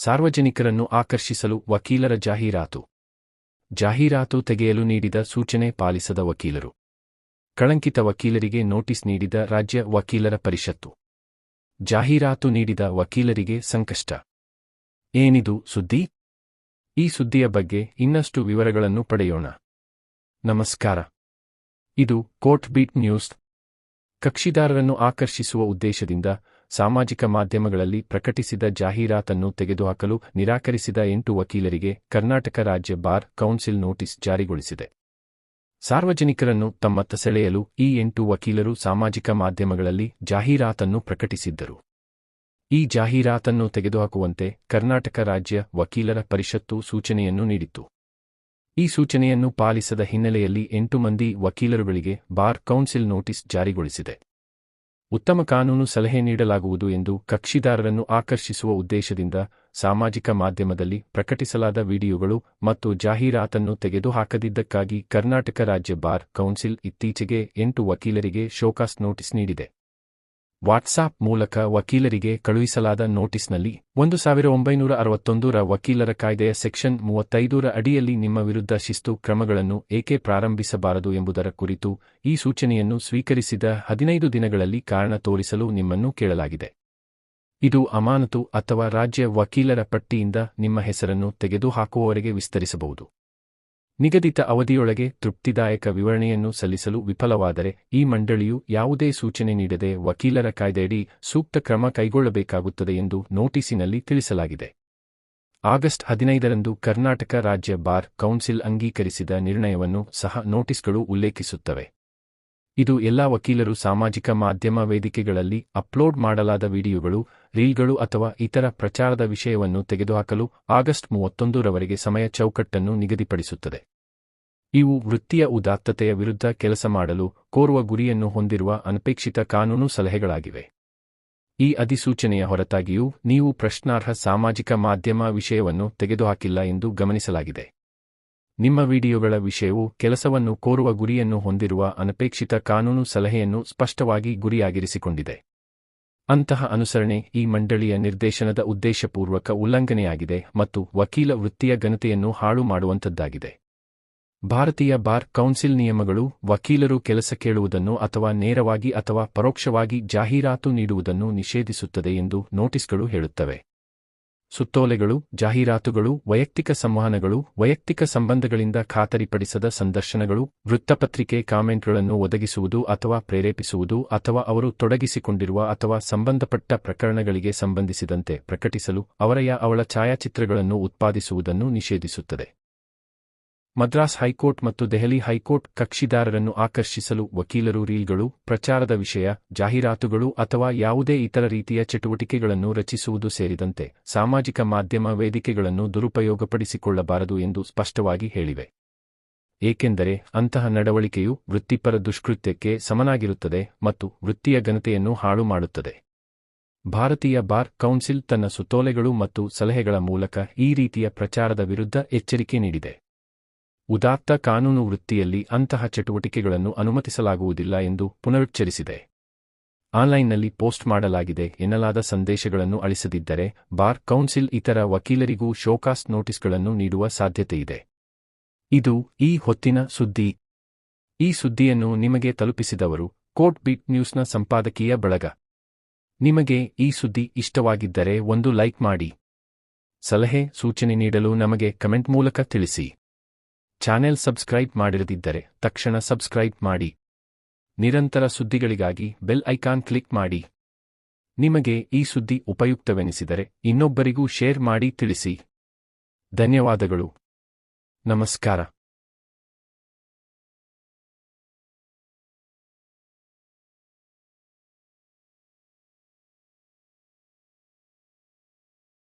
ಸಾರ್ವಜನಿಕರನ್ನು ಆಕರ್ಷಿಸಲು ವಕೀಲರ ಜಾಹೀರಾತು. ಜಾಹೀರಾತು ತೆಗೆಯಲು ನೀಡಿದ ಸೂಚನೆ ಪಾಲಿಸದ ವಕೀಲರು. ಕಳಂಕಿತ ವಕೀಲರಿಗೆ ನೋಟಿಸ್ ನೀಡಿದ ರಾಜ್ಯ ವಕೀಲರ ಪರಿಷತ್ತು. ಜಾಹೀರಾತು ನೀಡಿದ ವಕೀಲರಿಗೆ ಸಂಕಷ್ಟ. ಏನಿದು ಸುದ್ದಿ? ಈ ಸುದ್ದಿಯ ಬಗ್ಗೆ ಇನ್ನಷ್ಟು ವಿವರಗಳನ್ನು ಪಡೆಯೋಣ. ನಮಸ್ಕಾರ. ಇದು ಕೋರ್ಟ್ ಬೀಟ್ ನ್ಯೂಸ್. ಕಕ್ಷಿದಾರರನ್ನು ಆಕರ್ಷಿಸುವ ಉದ್ದೇಶದಿಂದ ಸಾಮಾಜಿಕ ಮಾಧ್ಯಮಗಳಲ್ಲಿ ಪ್ರಕಟಿಸಿದ ಜಾಹೀರಾತನ್ನು ತೆಗೆದುಹಾಕಲು ನಿರಾಕರಿಸಿದ 8 ವಕೀಲರಿಗೆ ಕರ್ನಾಟಕ ರಾಜ್ಯ ಬಾರ್ ಕೌನ್ಸಿಲ್ ನೋಟಿಸ್ ಜಾರಿಗೊಳಿಸಿದೆ. ಸಾರ್ವಜನಿಕರನ್ನು ತಮ್ಮತ್ತ ಸೆಳೆಯಲು ಈ 8 ವಕೀಲರು ಸಾಮಾಜಿಕ ಮಾಧ್ಯಮಗಳಲ್ಲಿ ಜಾಹೀರಾತನ್ನು ಪ್ರಕಟಿಸಿದ್ದರು. ಈ ಜಾಹೀರಾತನ್ನು ತೆಗೆದುಹಾಕುವಂತೆ ಕರ್ನಾಟಕ ರಾಜ್ಯ ವಕೀಲರ ಪರಿಷತ್ತು ಸೂಚನೆಯನ್ನು ನೀಡಿತ್ತು. ಈ ಸೂಚನೆಯನ್ನು ಪಾಲಿಸದ ಹಿನ್ನೆಲೆಯಲ್ಲಿ 8 ಮಂದಿ ವಕೀಲರುಗಳಿಗೆ ಬಾರ್ ಕೌನ್ಸಿಲ್ ನೋಟಿಸ್ ಜಾರಿಗೊಳಿಸಿದೆ. ಉತ್ತಮ ಕಾನೂನು ಸಲಹೆ ನೀಡಲಾಗುವುದು ಎಂದು ಕಕ್ಷಿದಾರರನ್ನು ಆಕರ್ಷಿಸುವ ಉದ್ದೇಶದಿಂದ ಸಾಮಾಜಿಕ ಮಾಧ್ಯಮದಲ್ಲಿ ಪ್ರಕಟಿಸಲಾದ ವಿಡಿಯೋಗಳು ಮತ್ತು ಜಾಹೀರಾತನ್ನು ತೆಗೆದುಹಾಕದಿದ್ದಕ್ಕಾಗಿ ಕರ್ನಾಟಕ ರಾಜ್ಯ ಬಾರ್ ಕೌನ್ಸಿಲ್ ಇತ್ತೀಚೆಗೆ 8 ವಕೀಲರಿಗೆ ಶೋಕಾಸ್ ನೋಟಿಸ್ ನೀಡಿದೆ. ವಾಟ್ಸಾಪ್ ಮೂಲಕ ವಕೀಲರಿಗೆ ಕಳುಹಿಸಲಾದ ನೋಟಿಸ್ನಲ್ಲಿ 1961ರ ವಕೀಲರ ಕಾಯ್ದೆಯ ಸೆಕ್ಷನ್ 35ರ ಅಡಿಯಲ್ಲಿ ನಿಮ್ಮ ವಿರುದ್ಧ ಶಿಸ್ತು ಕ್ರಮಗಳನ್ನು ಏಕೆ ಪ್ರಾರಂಭಿಸಬಾರದು ಎಂಬುದರ ಕುರಿತು ಈ ಸೂಚನೆಯನ್ನು ಸ್ವೀಕರಿಸಿದ 15 ದಿನಗಳಲ್ಲಿ ಕಾರಣ ತೋರಿಸಲು ನಿಮ್ಮನ್ನು ಕೇಳಲಾಗಿದೆ. ಇದು ಅಮಾನತು ಅಥವಾ ರಾಜ್ಯ ವಕೀಲರ ಪಟ್ಟಿಯಿಂದ ನಿಮ್ಮ ಹೆಸರನ್ನು ತೆಗೆದುಹಾಕುವವರೆಗೆ ವಿಸ್ತರಿಸಬಹುದು. ನಿಗದಿತ ಅವಧಿಯೊಳಗೆ ತೃಪ್ತಿದಾಯಕ ವಿವರಣೆಯನ್ನು ಸಲ್ಲಿಸಲು ವಿಫಲವಾದರೆ ಈ ಮಂಡಳಿಯು ಯಾವುದೇ ಸೂಚನೆ ನೀಡದೆ ವಕೀಲರ ಕಾಯ್ದೆಯಡಿ ಸೂಕ್ತ ಕ್ರಮ ಕೈಗೊಳ್ಳಬೇಕಾಗುತ್ತದೆ ಎಂದು ನೋಟಿಸಿನಲ್ಲಿ ತಿಳಿಸಲಾಗಿದೆ. ಆಗಸ್ಟ್ 15ರಂದು ಕರ್ನಾಟಕ ರಾಜ್ಯ ಬಾರ್ ಕೌನ್ಸಿಲ್ ಅಂಗೀಕರಿಸಿದ ನಿರ್ಣಯವನ್ನು ಸಹ ನೋಟಿಸ್ಗಳು ಉಲ್ಲೇಖಿಸುತ್ತವೆ. ಇದು ಎಲ್ಲಾ ವಕೀಲರು ಸಾಮಾಜಿಕ ಮಾಧ್ಯಮ ವೇದಿಕೆಗಳಲ್ಲಿ ಅಪ್ಲೋಡ್ ಮಾಡಲಾದ ವಿಡಿಯೋಗಳು, ರೀಲ್ಗಳು ಅಥವಾ ಇತರ ಪ್ರಚಾರದ ವಿಷಯವನ್ನು ತೆಗೆದುಹಾಕಲು ಆಗಸ್ಟ್ 31ರವರೆಗೆ ಸಮಯ ಚೌಕಟ್ಟನ್ನು ನಿಗದಿಪಡಿಸುತ್ತದೆ. ಇವು ವೃತ್ತಿಯ ಉದಾತ್ತತೆಯ ವಿರುದ್ಧ ಕೆಲಸ ಮಾಡಲು ಕೋರುವ ಗುರಿಯನ್ನು ಹೊಂದಿರುವ ಅನಪೇಕ್ಷಿತ ಕಾನೂನು ಸಲಹೆಗಳಾಗಿವೆ. ಈ ಅಧಿಸೂಚನೆಯ ಹೊರತಾಗಿಯೂ ನೀವು ಪ್ರಶ್ನಾರ್ಹ ಸಾಮಾಜಿಕ ಮಾಧ್ಯಮ ವಿಷಯವನ್ನು ತೆಗೆದುಹಾಕಿಲ್ಲ ಎಂದು ಗಮನಿಸಲಾಗಿದೆ. ನಿಮ್ಮ ವಿಡಿಯೋಗಳ ವಿಷಯವು ಕೆಲಸವನ್ನು ಕೋರುವ ಗುರಿಯನ್ನು ಹೊಂದಿರುವ ಅನಪೇಕ್ಷಿತ ಕಾನೂನು ಸಲಹೆಯನ್ನು ಸ್ಪಷ್ಟವಾಗಿ ಗುರಿಯಾಗಿರಿಸಿಕೊಂಡಿದೆ. ಅಂತಹ ಅನುಸರಣೆ ಈ ಮಂಡಳಿಯ ನಿರ್ದೇಶನದ ಉದ್ದೇಶಪೂರ್ವಕ ಉಲ್ಲಂಘನೆಯಾಗಿದೆ ಮತ್ತು ವಕೀಲ ವೃತ್ತಿಯ ಘನತೆಯನ್ನು ಹಾಳು ಮಾಡುವಂತದ್ದಾಗಿದೆ. ಭಾರತೀಯ ಬಾರ್ ಕೌನ್ಸಿಲ್ ನಿಯಮಗಳು ವಕೀಲರು ಕೆಲಸ ಕೇಳುವುದನ್ನು ಅಥವಾ ನೇರವಾಗಿ ಅಥವಾ ಪರೋಕ್ಷವಾಗಿ ಜಾಹೀರಾತು ನೀಡುವುದನ್ನು ನಿಷೇಧಿಸುತ್ತದೆ ಎಂದು ನೋಟಿಸ್ಗಳು ಹೇಳುತ್ತವೆ. ಸುತ್ತೋಲೆಗಳು, ಜಾಹೀರಾತುಗಳು, ವೈಯಕ್ತಿಕ ಸಂವಹನಗಳು, ವೈಯಕ್ತಿಕ ಸಂಬಂಧಗಳಿಂದ ಖಾತರಿಪಡಿಸದ ಸಂದರ್ಶನಗಳು, ವೃತ್ತಪತ್ರಿಕೆ ಕಾಮೆಂಟ್ಗಳನ್ನು ಒದಗಿಸುವುದು ಅಥವಾ ಪ್ರೇರೇಪಿಸುವುದು ಅಥವಾ ಅವರು ತೊಡಗಿಸಿಕೊಂಡಿರುವ ಅಥವಾ ಸಂಬಂಧಪಟ್ಟ ಪ್ರಕರಣಗಳಿಗೆ ಸಂಬಂಧಿಸಿದಂತೆ ಪ್ರಕಟಿಸಲು ಅವಳ ಛಾಯಾಚಿತ್ರಗಳನ್ನು ಉತ್ಪಾದಿಸುವುದನ್ನು ನಿಷೇಧಿಸುತ್ತದೆ. ಮದ್ರಾಸ್ ಹೈಕೋರ್ಟ್ ಮತ್ತು ದೆಹಲಿ ಹೈಕೋರ್ಟ್ ಕಕ್ಷಿದಾರರನ್ನು ಆಕರ್ಷಿಸಲು ವಕೀಲರು ರೀಲ್ಗಳು, ಪ್ರಚಾರದ ವಿಷಯ, ಜಾಹೀರಾತುಗಳು ಅಥವಾ ಯಾವುದೇ ಇತರ ರೀತಿಯ ಚಟುವಟಿಕೆಗಳನ್ನು ರಚಿಸುವುದು ಸೇರಿದಂತೆ ಸಾಮಾಜಿಕ ಮಾಧ್ಯಮ ವೇದಿಕೆಗಳನ್ನು ದುರುಪಯೋಗಪಡಿಸಿಕೊಳ್ಳಬಾರದು ಎಂದು ಸ್ಪಷ್ಟವಾಗಿ ಹೇಳಿವೆ. ಏಕೆಂದರೆ ಅಂತಹ ನಡವಳಿಕೆಯು ವೃತ್ತಿಪರ ದುಷ್ಕೃತ್ಯಕ್ಕೆ ಸಮನಾಗಿರುತ್ತದೆ ಮತ್ತು ವೃತ್ತಿಯ ಘನತೆಯನ್ನು ಹಾಳು ಮಾಡುತ್ತದೆ. ಭಾರತೀಯ ಬಾರ್ ಕೌನ್ಸಿಲ್ ತನ್ನ ಸುತ್ತೋಲೆಗಳು ಮತ್ತು ಸಲಹೆಗಳ ಮೂಲಕ ಈ ರೀತಿಯ ಪ್ರಚಾರದ ವಿರುದ್ಧ ಎಚ್ಚರಿಕೆ ನೀಡಿದೆ. ಉದಾತ್ತ ಕಾನೂನು ವೃತ್ತಿಯಲ್ಲಿ ಅಂತಹ ಚಟುವಟಿಕೆಗಳನ್ನು ಅನುಮತಿಸಲಾಗುವುದಿಲ್ಲ ಎಂದು ಪುನರುಚ್ಚರಿಸಿದೆ. ಆನ್ಲೈನ್ನಲ್ಲಿ ಪೋಸ್ಟ್ ಮಾಡಲಾಗಿದೆ ಎನ್ನಲಾದ ಸಂದೇಶಗಳನ್ನು ಅಳಿಸದಿದ್ದರೆ ಬಾರ್ ಕೌನ್ಸಿಲ್ ಇತರ ವಕೀಲರಿಗೂ ಶೋಕಾಸ್ ನೋಟಿಸ್ಗಳನ್ನು ನೀಡುವ ಸಾಧ್ಯತೆಯಿದೆ. ಇದು ಈ ಹೊತ್ತಿನ ಸುದ್ದಿ. ಈ ಸುದ್ದಿಯನ್ನು ನಿಮಗೆ ತಲುಪಿಸಿದವರು ಕೋರ್ಟ್ ಬೀಟ್ ನ್ಯೂಸ್ನ ಸಂಪಾದಕೀಯ ಬಳಗ. ನಿಮಗೆ ಈ ಸುದ್ದಿ ಇಷ್ಟವಾಗಿದ್ದರೆ ಒಂದು ಲೈಕ್ ಮಾಡಿ. ಸಲಹೆ, ಸೂಚನೆ ನೀಡಲು ನಮಗೆ ಕಮೆಂಟ್ ಮೂಲಕ ತಿಳಿಸಿ. ಚಾನೆಲ್ ಸಬ್ಸ್ಕ್ರೈಬ್ ಮಾಡಿರದಿದ್ದರೆ ತಕ್ಷಣ ಸಬ್ಸ್ಕ್ರೈಬ್ ಮಾಡಿ. ನಿರಂತರ ಸುದ್ದಿಗಳಿಗಾಗಿ ಬೆಲ್ ಐಕಾನ್ ಕ್ಲಿಕ್ ಮಾಡಿ. ನಿಮಗೆ ಈ ಸುದ್ದಿ ಉಪಯುಕ್ತವೆನಿಸಿದರೆ ಇನ್ನೊಬ್ಬರಿಗೂ ಶೇರ್ ಮಾಡಿ ತಿಳಿಸಿ. ಧನ್ಯವಾದಗಳು. ನಮಸ್ಕಾರ.